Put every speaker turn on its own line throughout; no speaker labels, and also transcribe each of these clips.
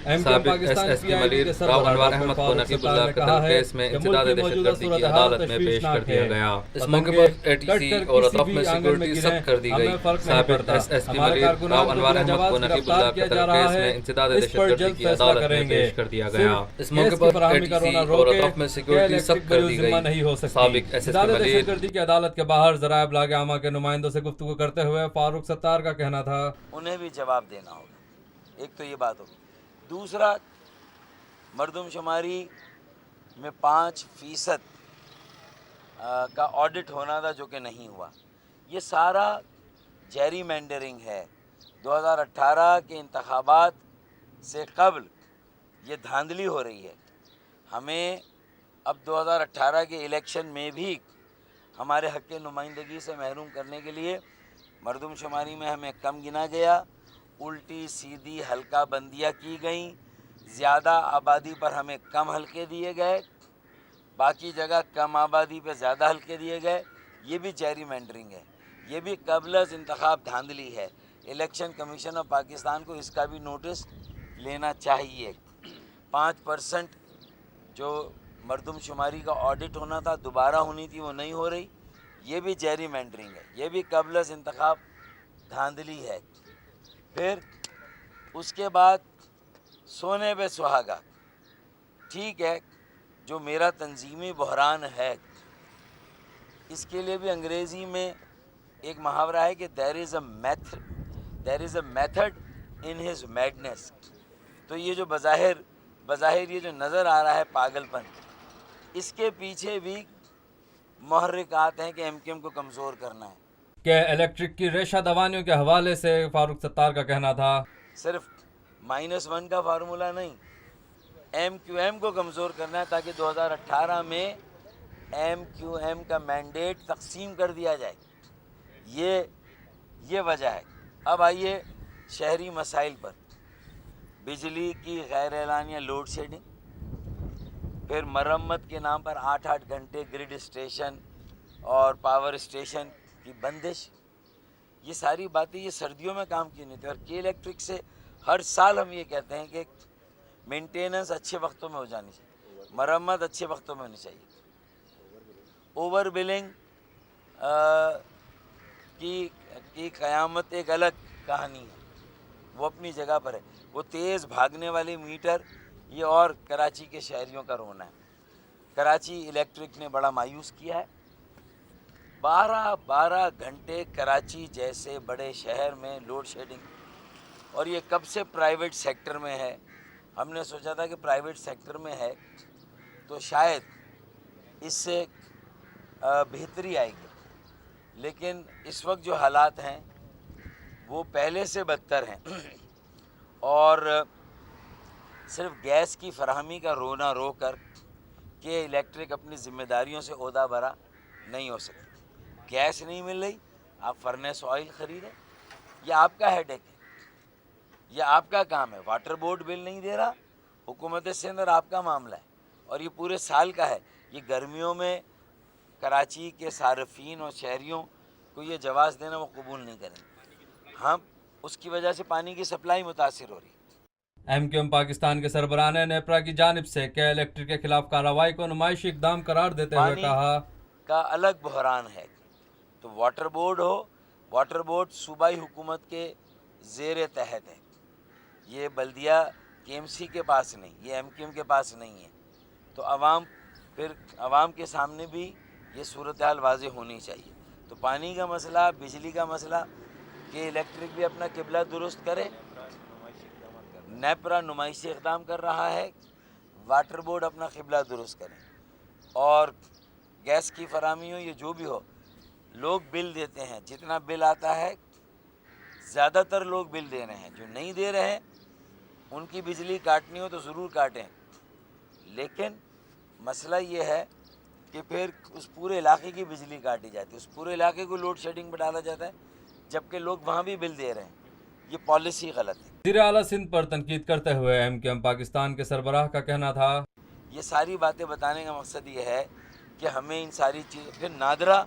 سابق SSP ملیر راؤ انوار احمد کو نقیب اللہ قتل کیس میں انسداد دہشت گردی کی عدالت میں پیش کر دیا گیا۔ اس موقع پر ATC اور اطراف میں سیکورٹی سخت کر دی گئی۔ سابق SSP ملیر راؤ انوار احمد کو نقیب اللہ قتل کیس میں انسداد دہشت گردی کی عدالت میں پیش کر دیا گیا۔ اس موقع پر ATC اور اطراف میں سیکورٹی سخت کر دی گئی۔ سابق SSP ملیر
دہشت گردی کی عدالت کے باہر ذرائع ابلاغ عامہ کے نمائندوں سے گفتگو کرتے ہوئے فاروق ستار کا کہنا تھا
انہیں بھی جواب دینا ہوگا۔ ایک تو یہ بات ہوگی، دوسرا مردم شماری میں 5% کا آڈٹ ہونا تھا جو کہ نہیں ہوا۔ یہ سارا جیری مینڈرنگ ہے۔ 2018 کے انتخابات سے قبل یہ دھاندلی ہو رہی ہے۔ ہمیں اب 2018 کے الیکشن میں بھی ہمارے حق نمائندگی سے محروم کرنے کے لیے مردم شماری میں ہمیں کم گنا گیا، الٹی سیدھی حلقہ بندیاں کی گئیں، زیادہ آبادی پر ہمیں کم حلقے دیے گئے، باقی جگہ کم آبادی پہ زیادہ حلقے دیے گئے۔ یہ بھی جیری مینڈرنگ ہے، یہ بھی قبل از انتخاب دھاندلی ہے۔ الیکشن کمیشن آف پاکستان کو اس کا بھی نوٹس لینا چاہیے۔ 5% جو مردم شماری کا آڈٹ ہونا تھا، دوبارہ ہونی تھی، وہ نہیں ہو رہی، یہ بھی جیری مینڈرنگ ہے، یہ بھی قبل از انتخاب دھاندلی ہے۔ پھر اس کے بعد سونے پہ سہاگا، ٹھیک ہے، جو میرا تنظیمی بحران ہے، اس کے لیے بھی انگریزی میں ایک محاورہ ہے کہ there is a method in his madness۔ تو یہ جو بظاہر یہ جو نظر آ رہا ہے پاگل پن، اس کے پیچھے بھی محرکات ہیں کہ MKM کو کمزور کرنا ہے۔
کہ الیکٹرک کی ریشہ دوانیوں کے حوالے سے فاروق ستار کا کہنا تھا
صرف -1 کا فارمولہ نہیں، MQM کو کمزور کرنا ہے تاکہ 2018 میں MQM کا مینڈیٹ تقسیم کر دیا جائے۔ یہ وجہ ہے۔ اب آئیے شہری مسائل پر۔ بجلی کی غیر اعلانیہ لوڈ شیڈنگ، پھر مرمت کے نام پر 8 گھنٹے گرڈ اسٹیشن اور پاور اسٹیشن کی بندش، یہ ساری باتیں یہ سردیوں میں کام کی نہیں تھی۔ اور کے الیکٹرک سے ہر سال ہم یہ کہتے ہیں کہ مینٹیننس اچھے وقتوں میں ہو جانی چاہیے، مرمت اچھے وقتوں میں ہونی چاہیے۔ اوور بلنگ کی قیامت ایک الگ کہانی ہے، وہ اپنی جگہ پر ہے۔ وہ تیز بھاگنے والے میٹر، یہ اور کراچی کے شہریوں کا رونا ہے۔ کراچی الیکٹرک نے بڑا مایوس کیا ہے۔ 12 گھنٹے کراچی جیسے بڑے شہر میں لوڈ شیڈنگ، اور یہ کب سے پرائیویٹ سیکٹر میں ہے۔ ہم نے سوچا تھا کہ پرائیویٹ سیکٹر میں ہے تو شاید اس سے بہتری آئے گی، لیکن اس وقت جو حالات ہیں وہ پہلے سے بدتر ہیں، اور صرف گیس کی فراہمی کا رونا رو کر کہ الیکٹرک اپنی ذمہ داریوں سے عہدہ برا نہیں ہو سکتی۔ گیس نہیں مل رہی، آپ فرنیس آئل خریدیں، یہ آپ کا ہیڈ ایک ہے، یہ آپ کا کام ہے۔ واٹر بورڈ بل نہیں دے رہا، حکومت سندھ اور آپ کا معاملہ ہے، اور یہ پورے سال کا ہے۔ یہ گرمیوں میں کراچی کے صارفین اور شہریوں کو یہ جواز دینا وہ قبول نہیں کریں گے۔ ہم اس کی وجہ سے پانی کی سپلائی متاثر ہو رہی ہے۔
MQM پاکستان کے سربراہ نے نیپرا کی جانب سے کے الیکٹرک کے خلاف کارروائی کو نمائشی اقدام قرار دیتے ہوئے کہا
کا الگ بحران ہے، تو واٹر بورڈ ہو، واٹر بورڈ صوبائی حکومت کے زیر تحت ہے، یہ بلدیہ KMC کے پاس نہیں، یہ MQM کے پاس نہیں ہے۔ تو عوام کے سامنے بھی یہ صورتحال واضح ہونی چاہیے۔ تو پانی کا مسئلہ، بجلی کا مسئلہ، کہ الیکٹرک بھی اپنا قبلہ درست کرے، نیپرا نمائشی اقدام کر رہا ہے، واٹر بورڈ اپنا قبلہ درست کریں، اور گیس کی فراہمی ہو، یہ جو بھی ہو، لوگ بل دیتے ہیں، جتنا بل آتا ہے زیادہ تر لوگ بل دے رہے ہیں، جو نہیں دے رہے ہیں ان کی بجلی کاٹنی ہو تو ضرور کاٹیں، لیکن مسئلہ یہ ہے کہ پھر اس پورے علاقے کی بجلی کاٹی جاتی ہے، اس پورے علاقے کو لوڈ شیڈنگ پہ ڈالا جاتا ہے، جبکہ لوگ وہاں بھی بل دے رہے ہیں۔ یہ پالیسی غلط ہے۔
وزیر اعلیٰ سندھ پر تنقید کرتے ہوئے MQM پاکستان کے سربراہ کا کہنا تھا
یہ ساری باتیں بتانے کا مقصد یہ ہے کہ ہمیں ان ساری چیزیں، پھر نادرا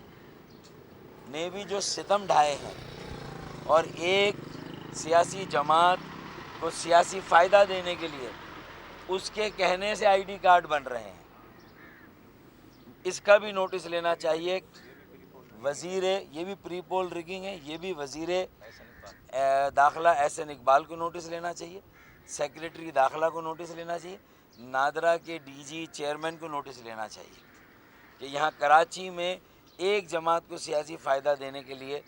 نے بھی جو ستم ڈھائے ہیں، اور ایک سیاسی جماعت کو سیاسی فائدہ دینے کے لیے اس کے کہنے سے آئی ڈی کارڈ بن رہے ہیں. اس کا بھی نوٹس لینا چاہیے. وزیر یہ بھی پری پول ریگنگ ہے، یہ بھی وزیر داخلہ احسن اقبال کو نوٹس لینا چاہیے، سیکریٹری داخلہ کو نوٹس لینا چاہیے، نادرا کے ڈی جی چیئرمین کو نوٹس لینا چاہیے کہ یہاں کراچی میں ایک جماعت کو سیاسی فائدہ دینے کے لیے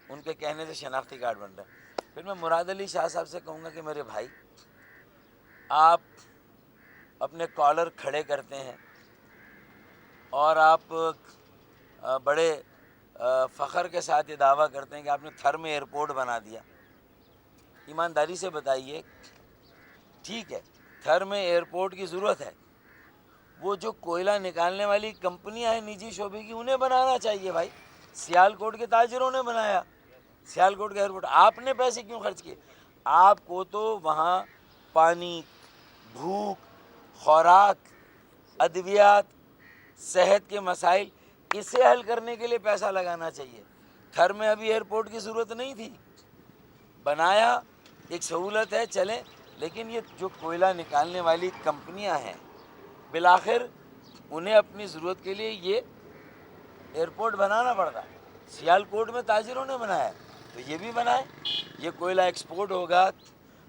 ان کے کہنے سے شناختی کارڈ بن رہا ہے. پھر میں مراد علی شاہ صاحب سے کہوں گا کہ میرے بھائی، آپ اپنے کالر کھڑے کرتے ہیں اور آپ بڑے فخر کے ساتھ یہ دعویٰ کرتے ہیں کہ آپ نے تھر میں ایئرپورٹ بنا دیا. ایمانداری سے بتائیے، ٹھیک ہے تھر میں ایئرپورٹ کی ضرورت ہے، وہ جو کوئلہ نکالنے والی کمپنیاں ہیں نجی شعبے کی انہیں بنانا چاہیے بھائی. سیالکوٹ کے تاجروں نے بنایا سیالکوٹ کا ایئرپورٹ، آپ نے پیسے کیوں خرچ کیے؟ آپ کو تو وہاں پانی، بھوک، خوراک، ادویات، صحت کے مسائل اسے حل کرنے کے لیے پیسہ لگانا چاہیے. تھر میں ابھی ایئرپورٹ کی ضرورت نہیں تھی، بنایا، ایک سہولت ہے چلیں. لیکن یہ جو کوئلہ نکالنے والی کمپنیاں ہیں بالآخر انہیں اپنی ضرورت کے لیے یہ ایئرپورٹ بنانا پڑتا. سیالکوٹ میں تاجروں نے بنایا تو یہ بھی بنائیں. یہ کوئلہ ایکسپورٹ ہوگا،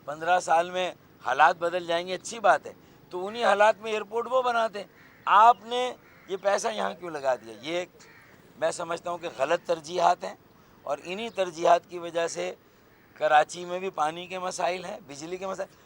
15 سال میں حالات بدل جائیں گے، اچھی بات ہے. تو انہی حالات میں ایئرپورٹ وہ بناتے ہیں. آپ نے یہ پیسہ یہاں کیوں لگا دیا؟ یہ میں سمجھتا ہوں کہ غلط ترجیحات ہیں، اور انہی ترجیحات کی وجہ سے کراچی میں بھی پانی کے مسائل ہیں، بجلی کے مسائل.